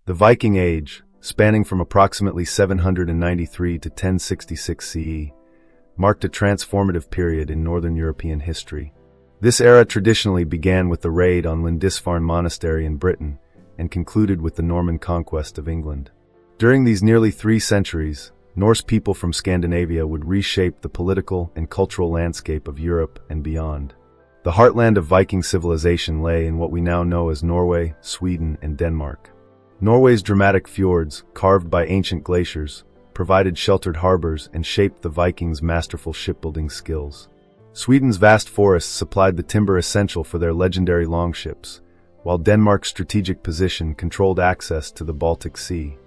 The Viking Age, spanning from approximately 793 to 1066 CE, marked a transformative period in Northern European history. This era traditionally began with the raid on Lindisfarne Monastery in Britain and concluded with the Norman conquest of England. During these nearly 3 centuries, Norse people from Scandinavia would reshape the political and cultural landscape of Europe and beyond. The heartland of Viking civilization lay in what we now know as Norway, Sweden, and Denmark. Norway's dramatic fjords, carved by ancient glaciers, provided sheltered harbors and shaped the Vikings' masterful shipbuilding skills. Sweden's vast forests supplied the timber essential for their legendary longships, while Denmark's strategic position controlled access to the Baltic Sea.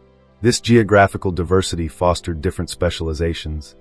This geographical diversity fostered different specializations.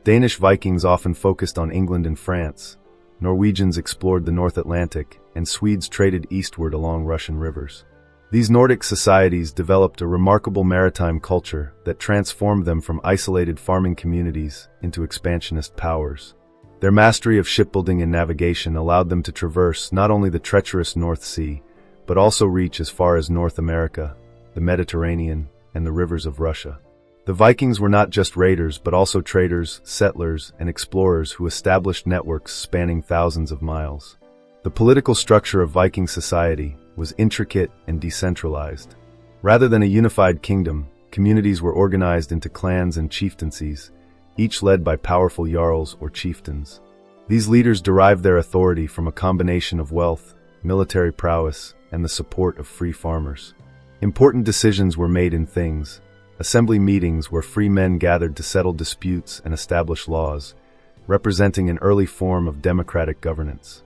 Danish Vikings often focused on England and France, Norwegians explored the North Atlantic, and Swedes traded eastward along Russian rivers. These Nordic societies developed a remarkable maritime culture that transformed them from isolated farming communities into expansionist powers. Their mastery of shipbuilding and navigation allowed them to traverse not only the treacherous North Sea, but also reach as far as North America, the Mediterranean, and the rivers of Russia. The Vikings were not just raiders but also traders, settlers, and explorers who established networks spanning thousands of miles. The political structure of Viking society was intricate and decentralized. Rather than a unified kingdom, communities were organized into clans and chieftaincies, each led by powerful jarls or chieftains. These leaders derived their authority from a combination of wealth, military prowess, and the support of free farmers. Important decisions were made in things, assembly meetings where free men gathered to settle disputes and establish laws, representing an early form of democratic governance.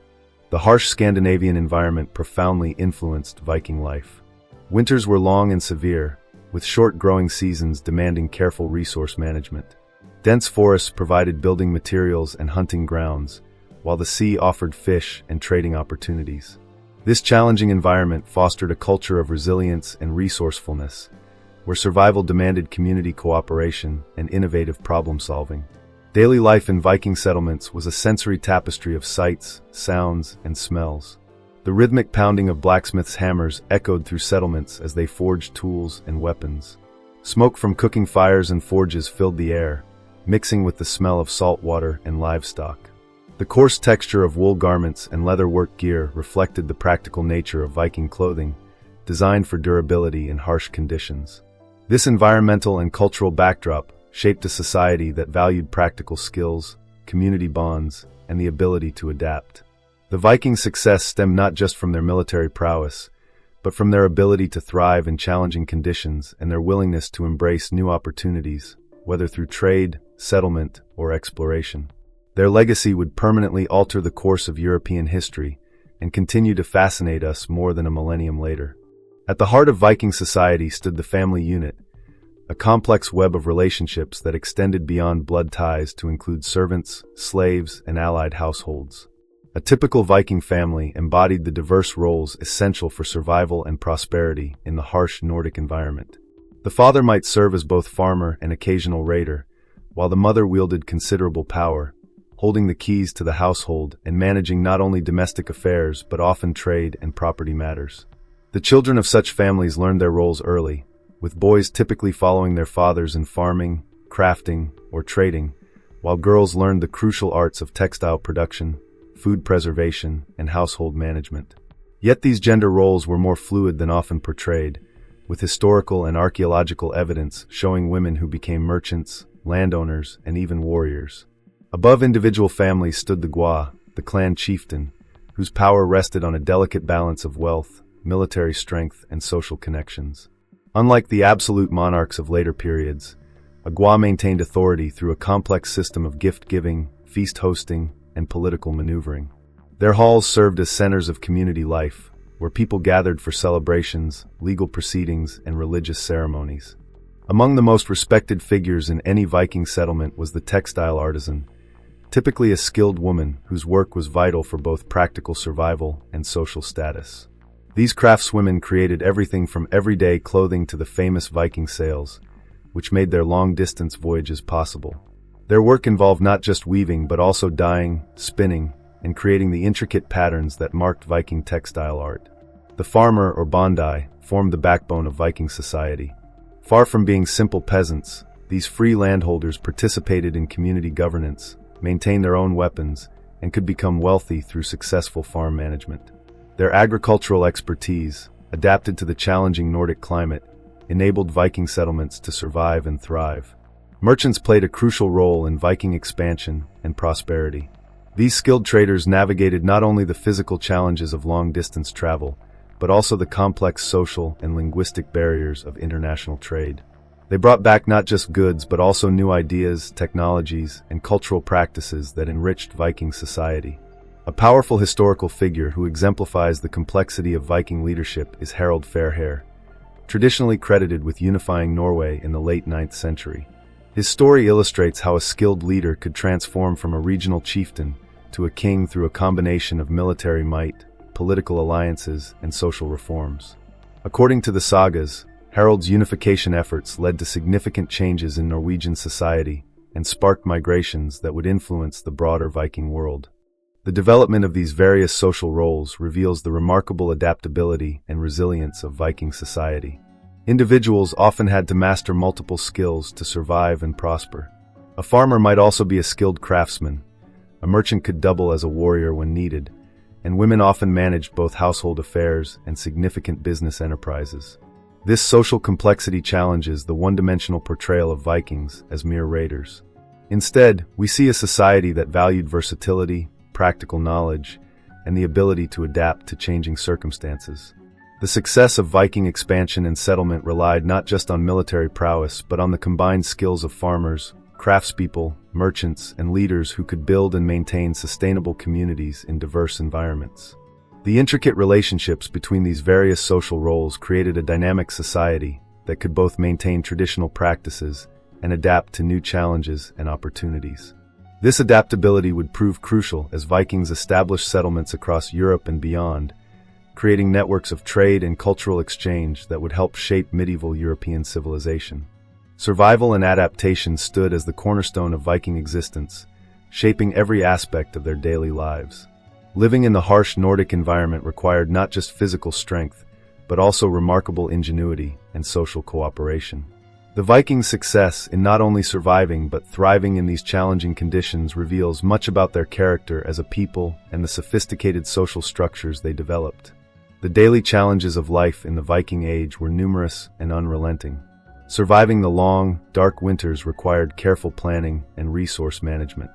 The harsh Scandinavian environment profoundly influenced Viking life. Winters were long and severe, with short growing seasons demanding careful resource management. Dense forests provided building materials and hunting grounds, while the sea offered fish and trading opportunities. This challenging environment fostered a culture of resilience and resourcefulness, where survival demanded community cooperation and innovative problem-solving. Daily life in Viking settlements was a sensory tapestry of sights, sounds, and smells. The rhythmic pounding of blacksmiths' hammers echoed through settlements as they forged tools and weapons. Smoke from cooking fires and forges filled the air, mixing with the smell of salt water and livestock. The coarse texture of wool garments and leather work gear reflected the practical nature of Viking clothing, designed for durability in harsh conditions. This environmental and cultural backdrop shaped a society that valued practical skills, community bonds, and the ability to adapt. The Vikings' success stemmed not just from their military prowess, but from their ability to thrive in challenging conditions and their willingness to embrace new opportunities, whether through trade, settlement, or exploration. Their legacy would permanently alter the course of European history and continue to fascinate us more than a millennium later. At the heart of Viking society stood the family unit, a complex web of relationships that extended beyond blood ties to include servants, slaves, and allied households. A typical Viking family embodied the diverse roles essential for survival and prosperity in the harsh Nordic environment. The father might serve as both farmer and occasional raider, while the mother wielded considerable power, holding the keys to the household and managing not only domestic affairs but often trade and property matters. The children of such families learned their roles early, with boys typically following their fathers in farming, crafting, or trading, while girls learned the crucial arts of textile production, food preservation, and household management. Yet these gender roles were more fluid than often portrayed, with historical and archaeological evidence showing women who became merchants, landowners, and even warriors. Above individual families stood the Gwa, the clan chieftain, whose power rested on a delicate balance of wealth, military strength, and social connections. Unlike the absolute monarchs of later periods, a Gwa maintained authority through a complex system of gift-giving, feast hosting, and political maneuvering. Their halls served as centers of community life, where people gathered for celebrations, legal proceedings, and religious ceremonies. Among the most respected figures in any Viking settlement was the textile artisan, typically a skilled woman whose work was vital for both practical survival and social status. These craftswomen created everything from everyday clothing to the famous Viking sails, which made their long-distance voyages possible. Their work involved not just weaving but also dyeing, spinning, and creating the intricate patterns that marked Viking textile art. The farmer, or bondi, formed the backbone of Viking society. Far from being simple peasants, these free landholders participated in community governance, maintained their own weapons, and could become wealthy through successful farm management. Their agricultural expertise, adapted to the challenging Nordic climate, enabled Viking settlements to survive and thrive. Merchants played a crucial role in Viking expansion and prosperity. These skilled traders navigated not only the physical challenges of long-distance travel, but also the complex social and linguistic barriers of international trade. They brought back not just goods but also new ideas, technologies, and cultural practices that enriched Viking society. A powerful historical figure who exemplifies the complexity of Viking leadership is Harald Fairhair, traditionally credited with unifying Norway in the late 9th century. His story illustrates how a skilled leader could transform from a regional chieftain to a king through a combination of military might, political alliances, and social reforms. According to the sagas, Harald's unification efforts led to significant changes in Norwegian society and sparked migrations that would influence the broader Viking world. The development of these various social roles reveals the remarkable adaptability and resilience of Viking society. Individuals often had to master multiple skills to survive and prosper. A farmer might also be a skilled craftsman. A merchant could double as a warrior when needed, and women often managed both household affairs and significant business enterprises. This social complexity challenges the one-dimensional portrayal of Vikings as mere raiders. Instead, we see a society that valued versatility, practical knowledge, and the ability to adapt to changing circumstances. The success of Viking expansion and settlement relied not just on military prowess, but on the combined skills of farmers, craftspeople, merchants, and leaders who could build and maintain sustainable communities in diverse environments. The intricate relationships between these various social roles created a dynamic society that could both maintain traditional practices and adapt to new challenges and opportunities. This adaptability would prove crucial as Vikings established settlements across Europe and beyond, creating networks of trade and cultural exchange that would help shape medieval European civilization. Survival and adaptation stood as the cornerstone of Viking existence, shaping every aspect of their daily lives. Living in the harsh Nordic environment required not just physical strength, but also remarkable ingenuity and social cooperation. The Vikings' success in not only surviving but thriving in these challenging conditions reveals much about their character as a people and the sophisticated social structures they developed. The daily challenges of life in the Viking Age were numerous and unrelenting. Surviving the long, dark winters required careful planning and resource management.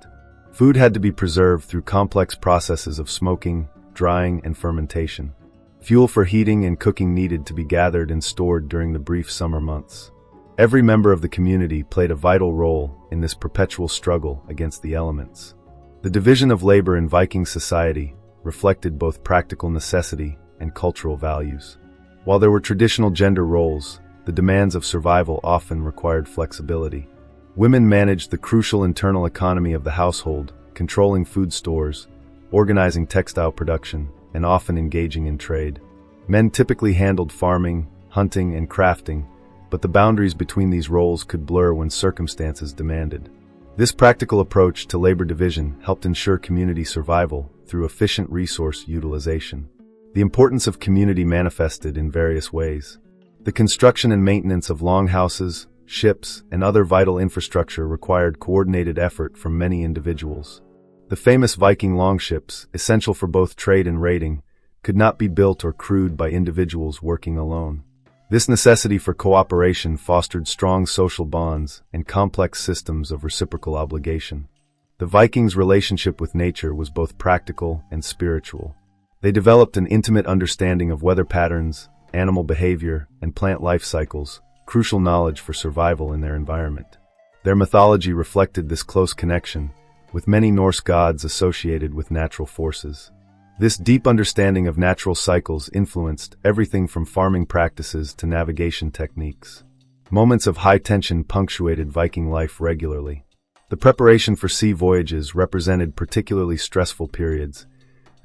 Food had to be preserved through complex processes of smoking, drying, and fermentation. Fuel for heating and cooking needed to be gathered and stored during the brief summer months. Every member of the community played a vital role in this perpetual struggle against the elements. The division of labor in Viking society reflected both practical necessity and cultural values. While there were traditional gender roles, the demands of survival often required flexibility. Women managed the crucial internal economy of the household, controlling food stores, organizing textile production, and often engaging in trade. Men typically handled farming, hunting, and crafting, but the boundaries between these roles could blur when circumstances demanded. This practical approach to labor division helped ensure community survival through efficient resource utilization. The importance of community manifested in various ways. The construction and maintenance of longhouses, ships, and other vital infrastructure required coordinated effort from many individuals. The famous Viking longships, essential for both trade and raiding, could not be built or crewed by individuals working alone. This necessity for cooperation fostered strong social bonds and complex systems of reciprocal obligation. The Vikings' relationship with nature was both practical and spiritual. They developed an intimate understanding of weather patterns, animal behavior, and plant life cycles, crucial knowledge for survival in their environment. Their mythology reflected this close connection, with many Norse gods associated with natural forces. This deep understanding of natural cycles influenced everything from farming practices to navigation techniques. Moments of high tension punctuated Viking life regularly. The preparation for sea voyages represented particularly stressful periods,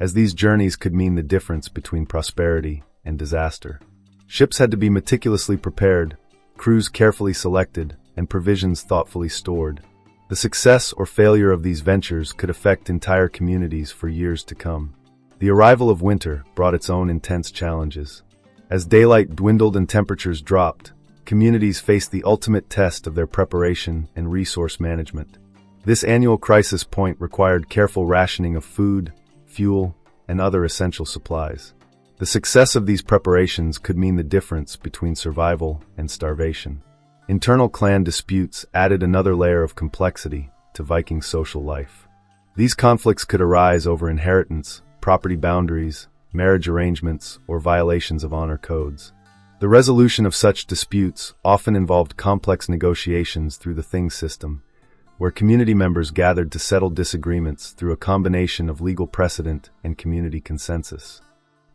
as these journeys could mean the difference between prosperity and disaster. Ships had to be meticulously prepared, crews carefully selected, and provisions thoughtfully stored. The success or failure of these ventures could affect entire communities for years to come. The arrival of winter brought its own intense challenges. As daylight dwindled and temperatures dropped, communities faced the ultimate test of their preparation and resource management. This annual crisis point required careful rationing of food, fuel, and other essential supplies. The success of these preparations could mean the difference between survival and starvation. Internal clan disputes added another layer of complexity to Viking social life. These conflicts could arise over inheritance, property boundaries, marriage arrangements, or violations of honor codes. The resolution of such disputes often involved complex negotiations through the Thing system, where community members gathered to settle disagreements through a combination of legal precedent and community consensus.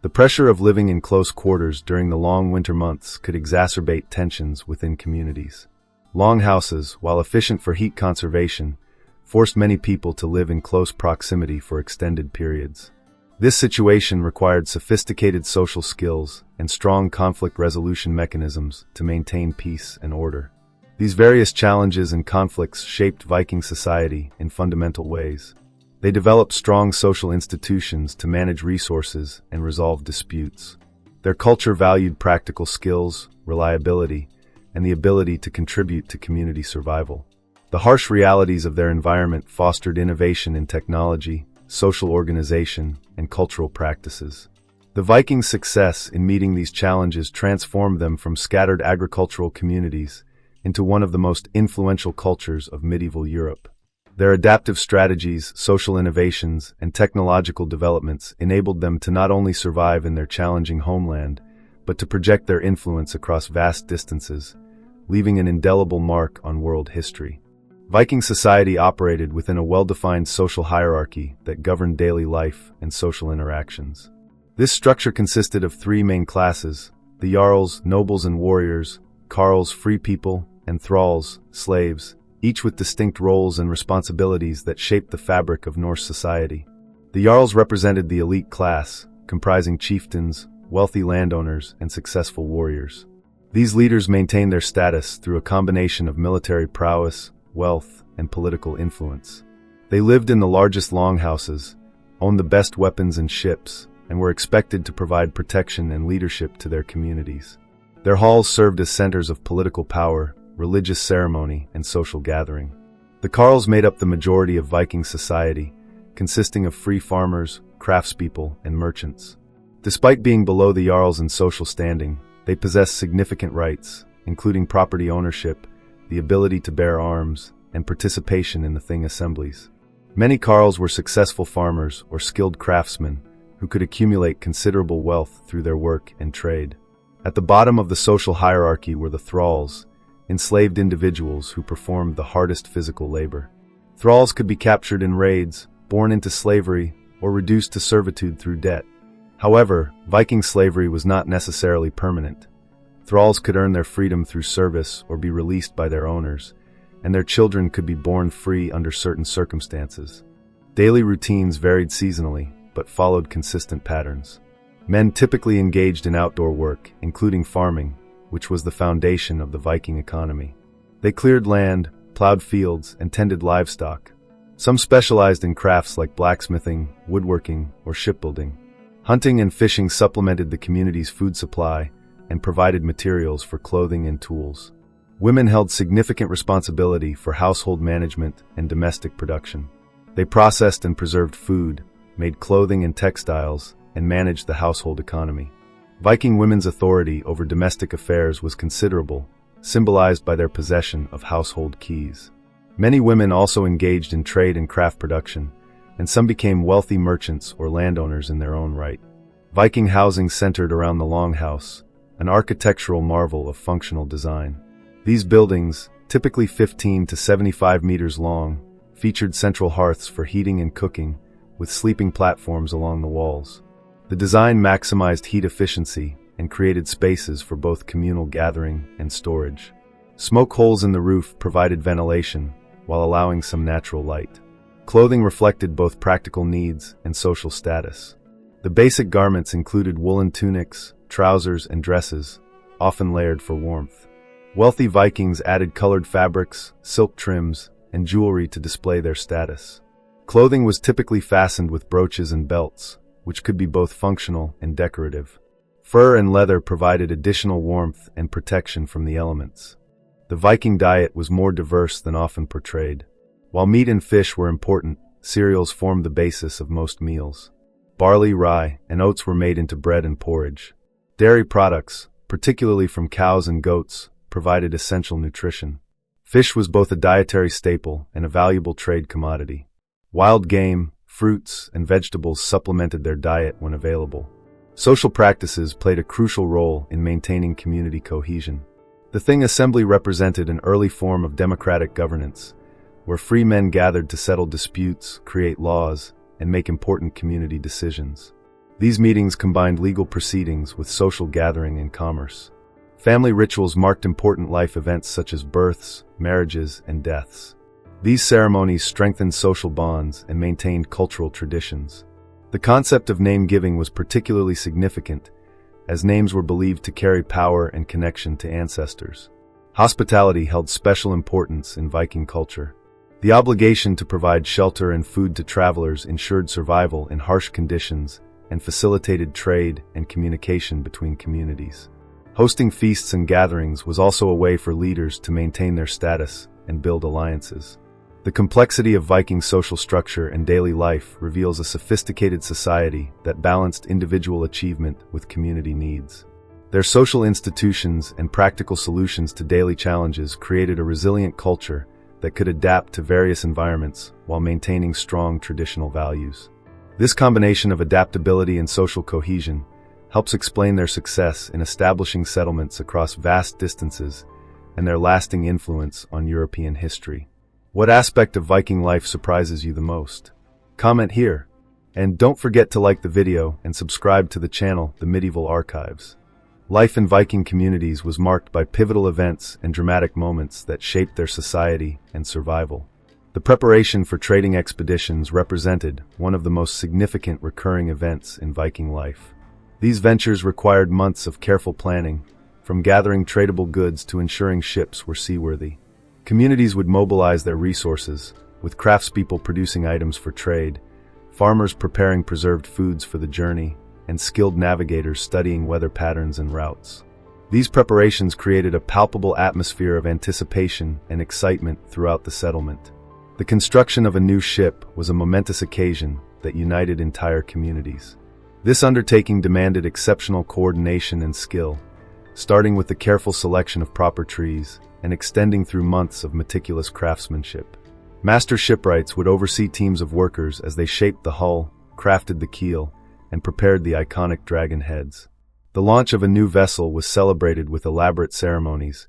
The pressure of living in close quarters during the long winter months could exacerbate tensions within communities. Longhouses, while efficient for heat conservation, forced many people to live in close proximity for extended periods. This situation required sophisticated social skills and strong conflict resolution mechanisms to maintain peace and order. These various challenges and conflicts shaped Viking society in fundamental ways. They developed strong social institutions to manage resources and resolve disputes. Their culture valued practical skills, reliability, and the ability to contribute to community survival. The harsh realities of their environment fostered innovation in technology, social organization, and cultural practices. The Vikings' success in meeting these challenges transformed them from scattered agricultural communities into one of the most influential cultures of medieval Europe. Their adaptive strategies, social innovations, and technological developments enabled them to not only survive in their challenging homeland, but to project their influence across vast distances, leaving an indelible mark on world history. Viking society operated within a well-defined social hierarchy that governed daily life and social interactions. This structure consisted of three main classes: the Jarls, nobles and warriors; Carls, free people; and thralls, slaves, each with distinct roles and responsibilities that shaped the fabric of Norse society. The Jarls represented the elite class, comprising chieftains, wealthy landowners, and successful warriors. These leaders maintained their status through a combination of military prowess, wealth, and political influence. They lived in the largest longhouses, owned the best weapons and ships, and were expected to provide protection and leadership to their communities. Their halls served as centers of political power, religious ceremony, and social gathering. The Carls made up the majority of Viking society, consisting of free farmers, craftspeople, and merchants. Despite being below the Jarls in social standing, they possessed significant rights, including property ownership, the ability to bear arms, and participation in the Thing assemblies. Many Carls were successful farmers or skilled craftsmen who could accumulate considerable wealth through their work and trade. At the bottom of the social hierarchy were the thralls, enslaved individuals who performed the hardest physical labor. Thralls could be captured in raids, born into slavery, or reduced to servitude through debt. However, Viking slavery was not necessarily permanent. Thralls could earn their freedom through service or be released by their owners, and their children could be born free under certain circumstances. Daily routines varied seasonally, but followed consistent patterns. Men typically engaged in outdoor work, including farming, which was the foundation of the Viking economy. They cleared land, plowed fields, and tended livestock. Some specialized in crafts like blacksmithing, woodworking, or shipbuilding. Hunting and fishing supplemented the community's food supply and provided materials for clothing and tools. Women held significant responsibility for household management and domestic production. They processed and preserved food, made clothing and textiles, and managed the household economy. Viking women's authority over domestic affairs was considerable, symbolized by their possession of household keys. Many women also engaged in trade and craft production, and some became wealthy merchants or landowners in their own right. Viking housing centered around the longhouse, an architectural marvel of functional design. These buildings, typically 15 to 75 meters long, featured central hearths for heating and cooking, with sleeping platforms along the walls. The design maximized heat efficiency and created spaces for both communal gathering and storage. Smoke holes in the roof provided ventilation, while allowing some natural light. Clothing reflected both practical needs and social status. The basic garments included woolen tunics, trousers, and dresses, often layered for warmth. Wealthy Vikings added colored fabrics, silk trims, and jewelry to display their status. Clothing was typically fastened with brooches and belts, which could be both functional and decorative. Fur and leather provided additional warmth and protection from the elements. The Viking diet was more diverse than often portrayed. While meat and fish were important, cereals formed the basis of most meals. Barley, rye, and oats were made into bread and porridge. Dairy products, particularly from cows and goats, provided essential nutrition. Fish was both a dietary staple and a valuable trade commodity. Wild game, fruits, and vegetables supplemented their diet when available. Social practices played a crucial role in maintaining community cohesion. The Thing assembly represented an early form of democratic governance, where free men gathered to settle disputes, create laws, and make important community decisions. These meetings combined legal proceedings with social gathering and commerce. Family rituals marked important life events such as births, marriages, and deaths. These ceremonies strengthened social bonds and maintained cultural traditions. The concept of name-giving was particularly significant, as names were believed to carry power and connection to ancestors. Hospitality held special importance in Viking culture. The obligation to provide shelter and food to travelers ensured survival in harsh conditions and facilitated trade and communication between communities. Hosting feasts and gatherings was also a way for leaders to maintain their status and build alliances. The complexity of Viking social structure and daily life reveals a sophisticated society that balanced individual achievement with community needs. Their social institutions and practical solutions to daily challenges created a resilient culture that could adapt to various environments while maintaining strong traditional values. This combination of adaptability and social cohesion helps explain their success in establishing settlements across vast distances and their lasting influence on European history. What aspect of Viking life surprises you the most? Comment here. And don't forget to like the video and subscribe to the channel, The Medieval Archives. Life in Viking communities was marked by pivotal events and dramatic moments that shaped their society and survival. The preparation for trading expeditions represented one of the most significant recurring events in Viking life. These ventures required months of careful planning, from gathering tradable goods to ensuring ships were seaworthy. Communities would mobilize their resources, with craftspeople producing items for trade, farmers preparing preserved foods for the journey, and skilled navigators studying weather patterns and routes. These preparations created a palpable atmosphere of anticipation and excitement throughout the settlement. The construction of a new ship was a momentous occasion that united entire communities. This undertaking demanded exceptional coordination and skill, starting with the careful selection of proper trees and extending through months of meticulous craftsmanship. Master shipwrights would oversee teams of workers as they shaped the hull, crafted the keel, and prepared the iconic dragon heads. The launch of a new vessel was celebrated with elaborate ceremonies,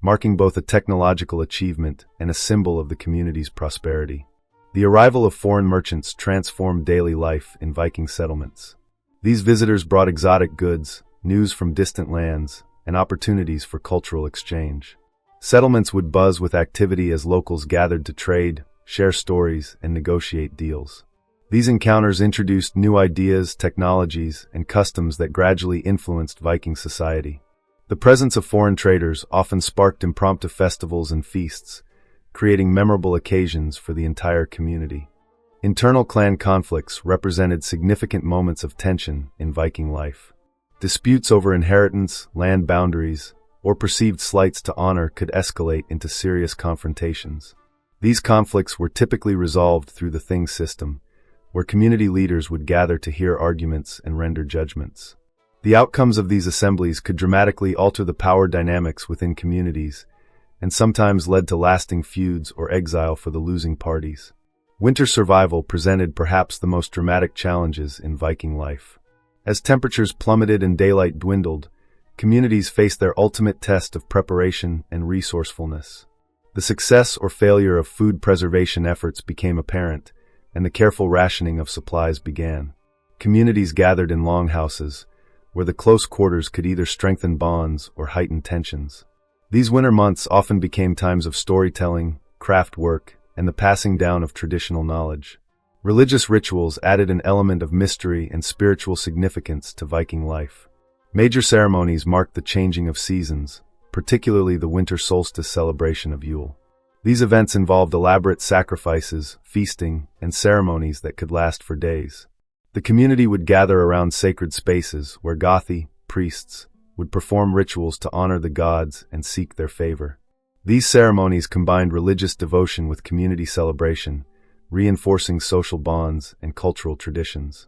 marking both a technological achievement and a symbol of the community's prosperity. The arrival of foreign merchants transformed daily life in Viking settlements. These visitors brought exotic goods, news from distant lands, and opportunities for cultural exchange. Settlements would buzz with activity as locals gathered to trade, share stories, and negotiate deals. These encounters introduced new ideas, technologies, and customs that gradually influenced Viking society. The presence of foreign traders often sparked impromptu festivals and feasts, creating memorable occasions for the entire community. Internal clan conflicts represented significant moments of tension in Viking life. Disputes over inheritance, land boundaries, or perceived slights to honor could escalate into serious confrontations. These conflicts were typically resolved through the Thing system, where community leaders would gather to hear arguments and render judgments. The outcomes of these assemblies could dramatically alter the power dynamics within communities, and sometimes led to lasting feuds or exile for the losing parties. Winter survival presented perhaps the most dramatic challenges in Viking life. As temperatures plummeted and daylight dwindled, communities faced their ultimate test of preparation and resourcefulness. The success or failure of food preservation efforts became apparent, and the careful rationing of supplies began. Communities gathered in longhouses, where the close quarters could either strengthen bonds or heighten tensions. These winter months often became times of storytelling, craft work, and the passing down of traditional knowledge. Religious rituals added an element of mystery and spiritual significance to Viking life. Major ceremonies marked the changing of seasons, particularly the winter solstice celebration of Yule. These events involved elaborate sacrifices, feasting, and ceremonies that could last for days. The community would gather around sacred spaces where Gothi, priests, would perform rituals to honor the gods and seek their favor. These ceremonies combined religious devotion with community celebration, reinforcing social bonds and cultural traditions.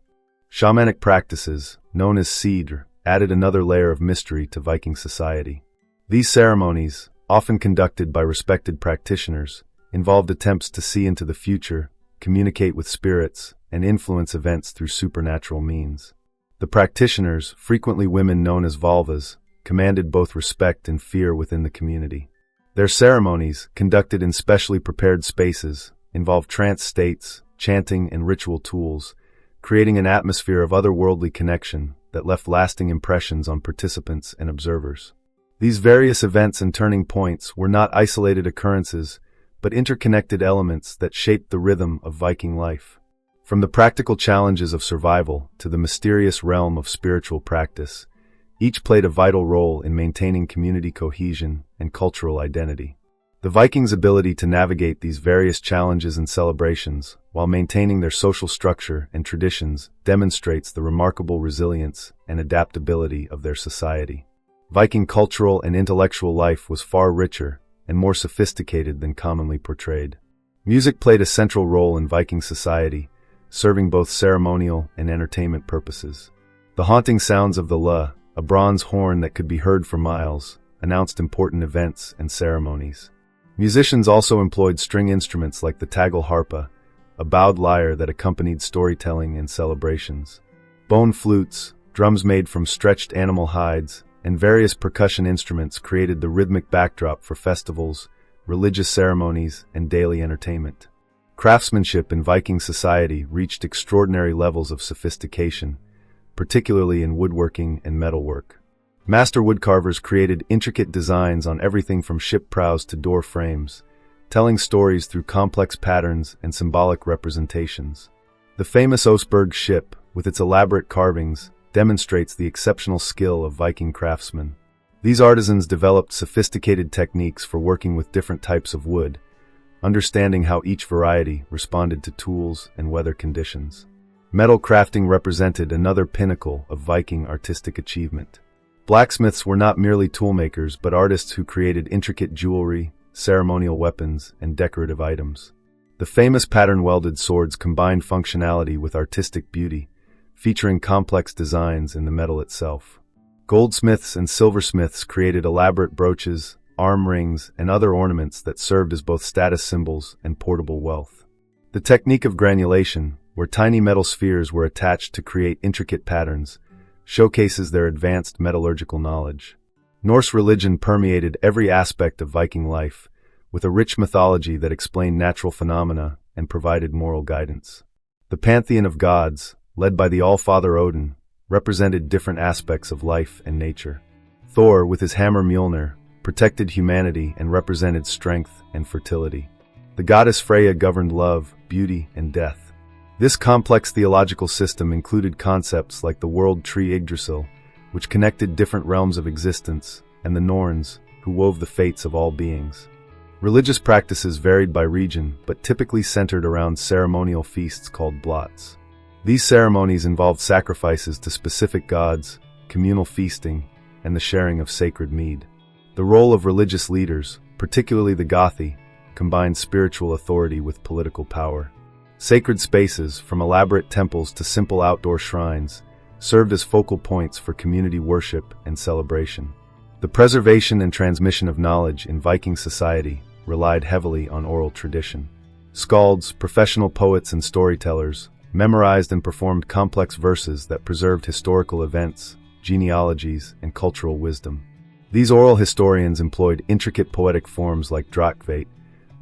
Shamanic practices, known as seed, added another layer of mystery to Viking society. These ceremonies, often conducted by respected practitioners, involved attempts to see into the future, communicate with spirits, and influence events through supernatural means. The practitioners, frequently women known as vulvas, commanded both respect and fear within the community. Their ceremonies, conducted in specially prepared spaces, involved trance states, chanting, and ritual tools, creating an atmosphere of otherworldly connection that left lasting impressions on participants and observers. These various events and turning points were not isolated occurrences, but interconnected elements that shaped the rhythm of Viking life. From the practical challenges of survival to the mysterious realm of spiritual practice, each played a vital role in maintaining community cohesion and cultural identity. The Vikings' ability to navigate these various challenges and celebrations while maintaining their social structure and traditions demonstrates the remarkable resilience and adaptability of their society. Viking cultural and intellectual life was far richer and more sophisticated than commonly portrayed. Music played a central role in Viking society, serving both ceremonial and entertainment purposes. The haunting sounds of the la, a bronze horn that could be heard for miles, announced important events and ceremonies. Musicians also employed string instruments like the tagelharpa, a bowed lyre that accompanied storytelling and celebrations. Bone flutes, drums made from stretched animal hides, and various percussion instruments created the rhythmic backdrop for festivals, religious ceremonies, and daily entertainment. Craftsmanship in Viking society reached extraordinary levels of sophistication, particularly in woodworking and metalwork. Master woodcarvers created intricate designs on everything from ship prows to door frames, telling stories through complex patterns and symbolic representations. The famous Oseberg ship, with its elaborate carvings, demonstrates the exceptional skill of Viking craftsmen. These artisans developed sophisticated techniques for working with different types of wood, understanding how each variety responded to tools and weather conditions. Metal crafting represented another pinnacle of Viking artistic achievement. Blacksmiths were not merely toolmakers but artists who created intricate jewelry, ceremonial weapons, and decorative items. The famous pattern-welded swords combined functionality with artistic beauty, featuring complex designs in the metal itself. Goldsmiths and silversmiths created elaborate brooches, arm rings, and other ornaments that served as both status symbols and portable wealth. The technique of granulation, where tiny metal spheres were attached to create intricate patterns, showcases their advanced metallurgical knowledge. Norse religion permeated every aspect of Viking life, with a rich mythology that explained natural phenomena and provided moral guidance. The pantheon of gods, led by the All-Father Odin, represented different aspects of life and nature. Thor, with his hammer Mjolnir, protected humanity and represented strength and fertility. The goddess Freya governed love, beauty, and death. This complex theological system included concepts like the world tree Yggdrasil, which connected different realms of existence, and the Norns, who wove the fates of all beings. Religious practices varied by region, but typically centered around ceremonial feasts called blots. These ceremonies involved sacrifices to specific gods, communal feasting, and the sharing of sacred mead. The role of religious leaders, particularly the Gothi, combined spiritual authority with political power. Sacred spaces, from elaborate temples to simple outdoor shrines, served as focal points for community worship and celebration. The preservation and transmission of knowledge in Viking society relied heavily on oral tradition. Skalds, professional poets and storytellers, memorized and performed complex verses that preserved historical events, genealogies, and cultural wisdom. These oral historians employed intricate poetic forms like drakvate,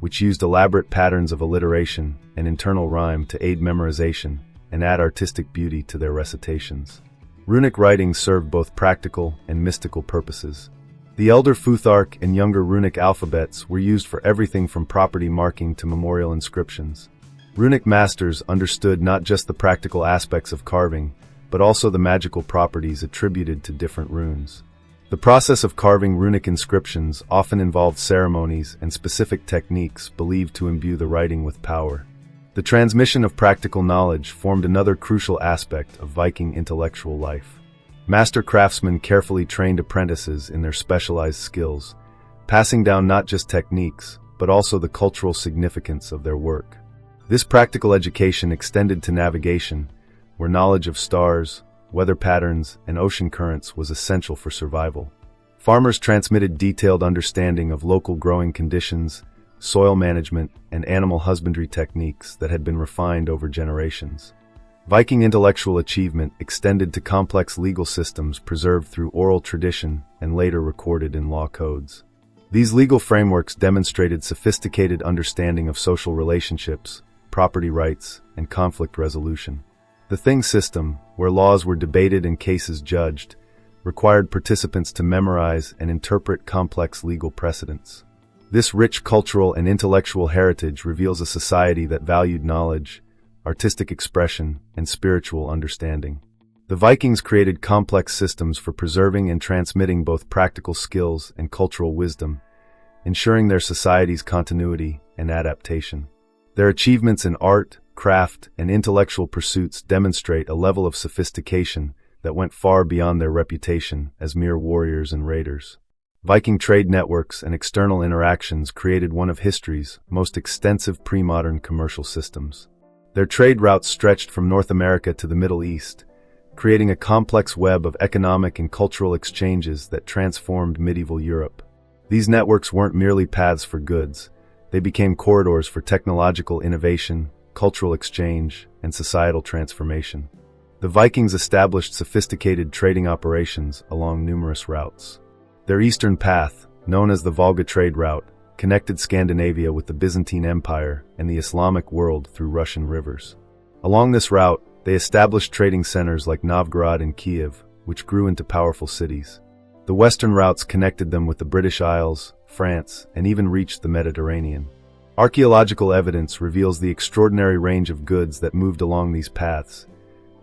which used elaborate patterns of alliteration and internal rhyme to aid memorization and add artistic beauty to their recitations. Runic writing served both practical and mystical purposes. The elder Futhark and younger runic alphabets were used for everything from property marking to memorial inscriptions. Runic masters understood not just the practical aspects of carving, but also the magical properties attributed to different runes. The process of carving runic inscriptions often involved ceremonies and specific techniques believed to imbue the writing with power. The transmission of practical knowledge formed another crucial aspect of Viking intellectual life. Master craftsmen carefully trained apprentices in their specialized skills, passing down not just techniques, but also the cultural significance of their work. This practical education extended to navigation, where knowledge of stars, weather patterns, and ocean currents was essential for survival. Farmers transmitted detailed understanding of local growing conditions, soil management, and animal husbandry techniques that had been refined over generations. Viking intellectual achievement extended to complex legal systems preserved through oral tradition and later recorded in law codes. These legal frameworks demonstrated sophisticated understanding of social relationships, property rights, and conflict resolution. The Thing system, where laws were debated and cases judged, required participants to memorize and interpret complex legal precedents. This rich cultural and intellectual heritage reveals a society that valued knowledge, artistic expression, and spiritual understanding. The Vikings created complex systems for preserving and transmitting both practical skills and cultural wisdom, ensuring their society's continuity and adaptation. Their achievements in art, craft, and intellectual pursuits demonstrate a level of sophistication that went far beyond their reputation as mere warriors and raiders. Viking trade networks and external interactions created one of history's most extensive pre-modern commercial systems. Their trade routes stretched from North America to the Middle East, creating a complex web of economic and cultural exchanges that transformed medieval Europe. These networks weren't merely paths for goods, they became corridors for technological innovation, cultural exchange, and societal transformation. The Vikings established sophisticated trading operations along numerous routes. Their eastern path, known as the Volga trade route, connected Scandinavia with the Byzantine Empire and the Islamic world through Russian rivers. Along this route, they established trading centers like Novgorod and Kiev, which grew into powerful cities. The western routes connected them with the British Isles, France, and even reached the Mediterranean. Archaeological evidence reveals the extraordinary range of goods that moved along these paths: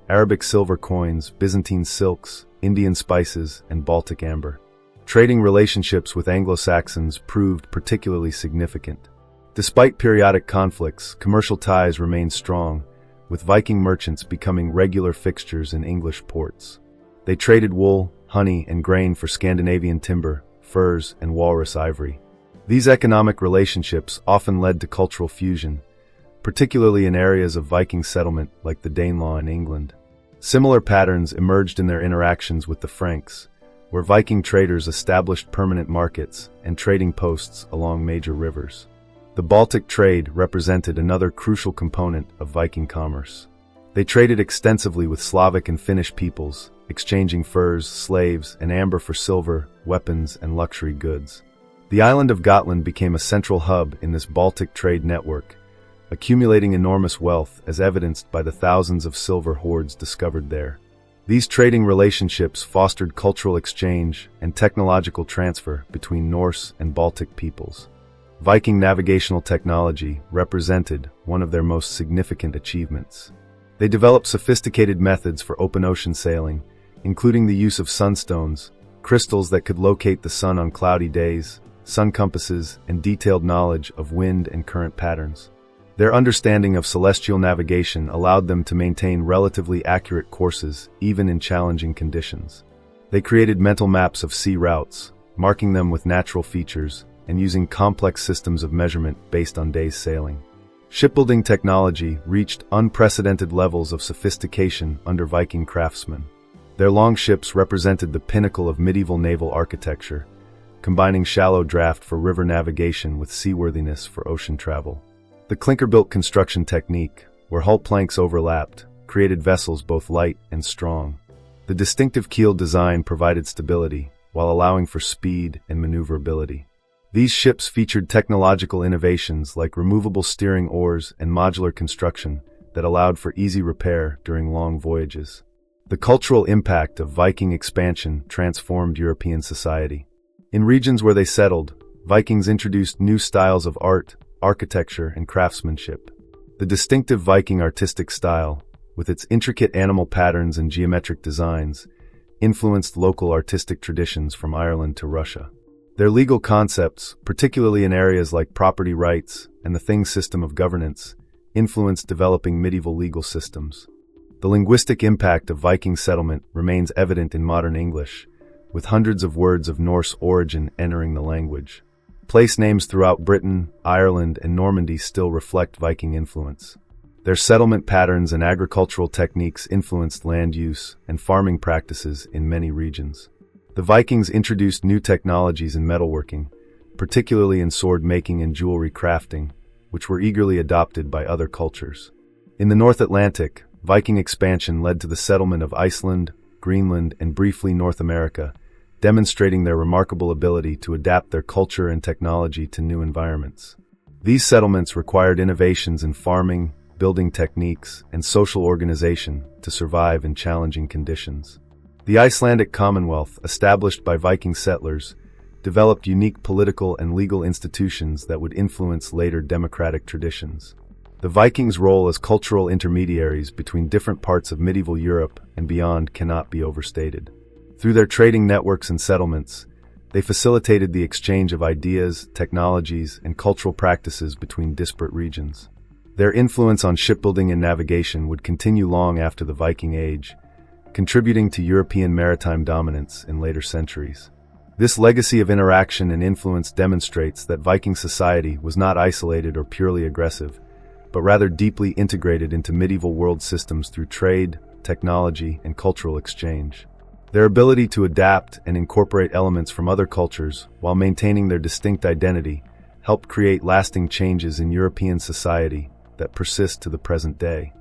Arabic silver coins, Byzantine silks, Indian spices, and Baltic amber. Trading relationships with Anglo-Saxons proved particularly significant. Despite periodic conflicts, commercial ties remained strong, with Viking merchants becoming regular fixtures in English ports. They traded wool, honey, and grain for Scandinavian timber, furs, and walrus ivory. These economic relationships often led to cultural fusion, particularly in areas of Viking settlement like the Danelaw in England. Similar patterns emerged in their interactions with the Franks, where Viking traders established permanent markets and trading posts along major rivers. The Baltic trade represented another crucial component of Viking commerce. They traded extensively with Slavic and Finnish peoples, exchanging furs, slaves, and amber for silver, weapons, and luxury goods. The island of Gotland became a central hub in this Baltic trade network, accumulating enormous wealth as evidenced by the thousands of silver hoards discovered there. These trading relationships fostered cultural exchange and technological transfer between Norse and Baltic peoples. Viking navigational technology represented one of their most significant achievements. They developed sophisticated methods for open ocean sailing, including the use of sunstones, crystals that could locate the sun on cloudy days, sun compasses, and detailed knowledge of wind and current patterns. Their understanding of celestial navigation allowed them to maintain relatively accurate courses even in challenging conditions. They created mental maps of sea routes, marking them with natural features and using complex systems of measurement based on days sailing. Shipbuilding technology reached unprecedented levels of sophistication under Viking craftsmen. Their longships represented the pinnacle of medieval naval architecture, combining shallow draft for river navigation with seaworthiness for ocean travel. The clinker-built construction technique, where hull planks overlapped, created vessels both light and strong. The distinctive keel design provided stability, while allowing for speed and maneuverability. These ships featured technological innovations like removable steering oars and modular construction that allowed for easy repair during long voyages. The cultural impact of Viking expansion transformed European society. In regions where they settled, Vikings introduced new styles of art, architecture, and craftsmanship. The distinctive Viking artistic style, with its intricate animal patterns and geometric designs, influenced local artistic traditions from Ireland to Russia. Their legal concepts, particularly in areas like property rights and the Thing system of governance, influenced developing medieval legal systems. The linguistic impact of Viking settlement remains evident in modern English, with hundreds of words of Norse origin entering the language. Place names throughout Britain, Ireland, and Normandy still reflect Viking influence. Their settlement patterns and agricultural techniques influenced land use and farming practices in many regions. The Vikings introduced new technologies in metalworking, particularly in sword making and jewelry crafting, which were eagerly adopted by other cultures. In the North Atlantic, Viking expansion led to the settlement of Iceland, Greenland, and briefly North America, demonstrating their remarkable ability to adapt their culture and technology to new environments. These settlements required innovations in farming, building techniques, and social organization to survive in challenging conditions. The Icelandic Commonwealth, established by Viking settlers, developed unique political and legal institutions that would influence later democratic traditions. The Vikings' role as cultural intermediaries between different parts of medieval Europe and beyond cannot be overstated. Through their trading networks and settlements, they facilitated the exchange of ideas, technologies, and cultural practices between disparate regions. Their influence on shipbuilding and navigation would continue long after the Viking Age, contributing to European maritime dominance in later centuries. This legacy of interaction and influence demonstrates that Viking society was not isolated or purely aggressive, but rather deeply integrated into medieval world systems through trade, technology, and cultural exchange. Their ability to adapt and incorporate elements from other cultures while maintaining their distinct identity helped create lasting changes in European society that persist to the present day.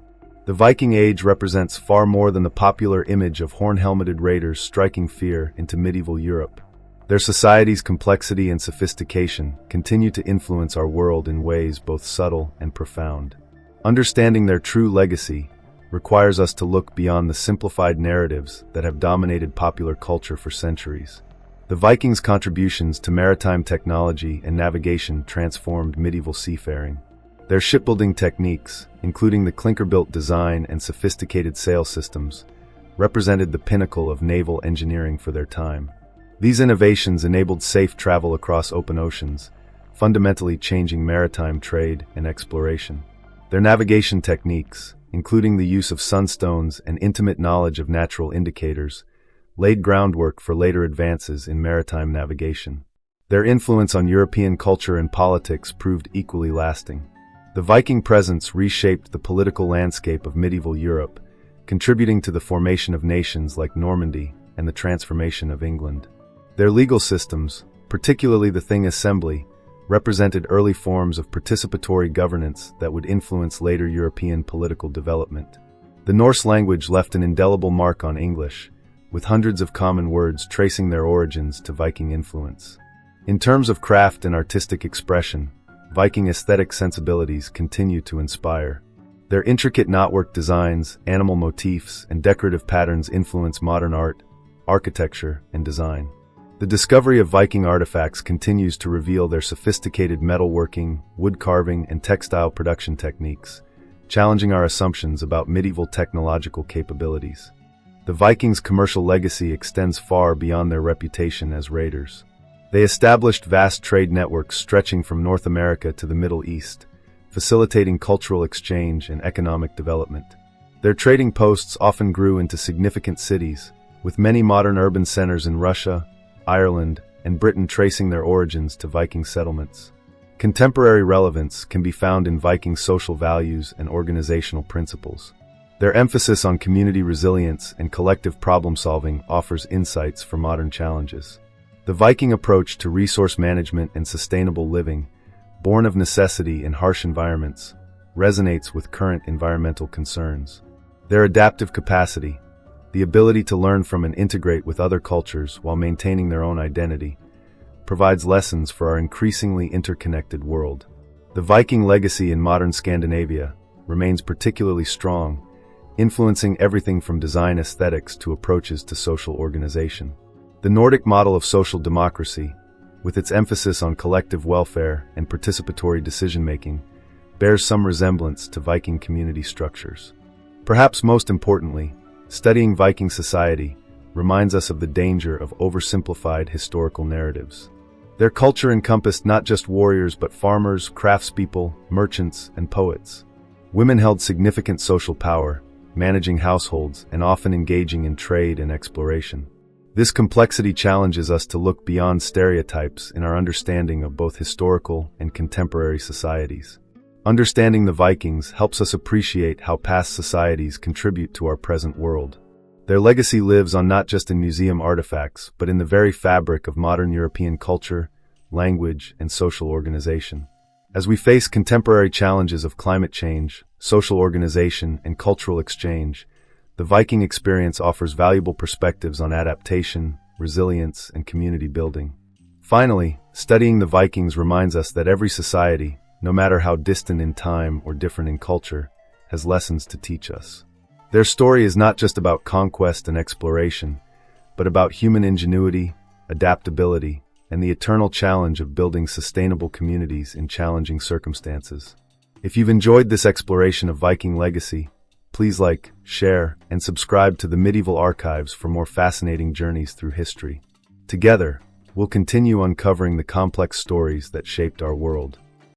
The Viking Age represents far more than the popular image of horn-helmeted raiders striking fear into medieval Europe. Their society's complexity and sophistication continue to influence our world in ways both subtle and profound. Understanding their true legacy requires us to look beyond the simplified narratives that have dominated popular culture for centuries. The Vikings' contributions to maritime technology and navigation transformed medieval seafaring. Their shipbuilding techniques, including the clinker-built design and sophisticated sail systems, represented the pinnacle of naval engineering for their time. These innovations enabled safe travel across open oceans, fundamentally changing maritime trade and exploration. Their navigation techniques, including the use of sunstones and intimate knowledge of natural indicators, laid groundwork for later advances in maritime navigation. Their influence on European culture and politics proved equally lasting. The Viking presence reshaped the political landscape of medieval Europe, contributing to the formation of nations like Normandy and the transformation of England. Their legal systems, particularly the Thing Assembly, represented early forms of participatory governance that would influence later European political development. The Norse language left an indelible mark on English, with hundreds of common words tracing their origins to Viking influence. In terms of craft and artistic expression, Viking aesthetic sensibilities continue to inspire. Their intricate knotwork designs, animal motifs, and decorative patterns influence modern art, architecture, and design. The discovery of Viking artifacts continues to reveal their sophisticated metalworking, wood carving, and textile production techniques, challenging our assumptions about medieval technological capabilities. The Vikings' commercial legacy extends far beyond their reputation as raiders. They established vast trade networks stretching from North America to the Middle East, facilitating cultural exchange and economic development. Their trading posts often grew into significant cities, with many modern urban centers in Russia, Ireland, and Britain tracing their origins to Viking settlements. Contemporary relevance can be found in Viking social values and organizational principles. Their emphasis on community resilience and collective problem-solving offers insights for modern challenges. The Viking approach to resource management and sustainable living, born of necessity in harsh environments, resonates with current environmental concerns. Their adaptive capacity, the ability to learn from and integrate with other cultures while maintaining their own identity, provides lessons for our increasingly interconnected world. The Viking legacy in modern Scandinavia remains particularly strong, influencing everything from design aesthetics to approaches to social organization. The Nordic model of social democracy, with its emphasis on collective welfare and participatory decision-making, bears some resemblance to Viking community structures. Perhaps most importantly, studying Viking society reminds us of the danger of oversimplified historical narratives. Their culture encompassed not just warriors but farmers, craftspeople, merchants, and poets. Women held significant social power, managing households, and often engaging in trade and exploration. This complexity challenges us to look beyond stereotypes in our understanding of both historical and contemporary societies. Understanding the Vikings helps us appreciate how past societies contribute to our present world. Their legacy lives on not just in museum artifacts, but in the very fabric of modern European culture, language, and social organization. As we face contemporary challenges of climate change, social organization, and cultural exchange, the Viking experience offers valuable perspectives on adaptation, resilience, and community building. Finally, studying the Vikings reminds us that every society, no matter how distant in time or different in culture, has lessons to teach us. Their story is not just about conquest and exploration, but about human ingenuity, adaptability, and the eternal challenge of building sustainable communities in challenging circumstances. If you've enjoyed this exploration of Viking legacy, please like, share, and subscribe to the Medieval Archives for more fascinating journeys through history. Together, we'll continue uncovering the complex stories that shaped our world.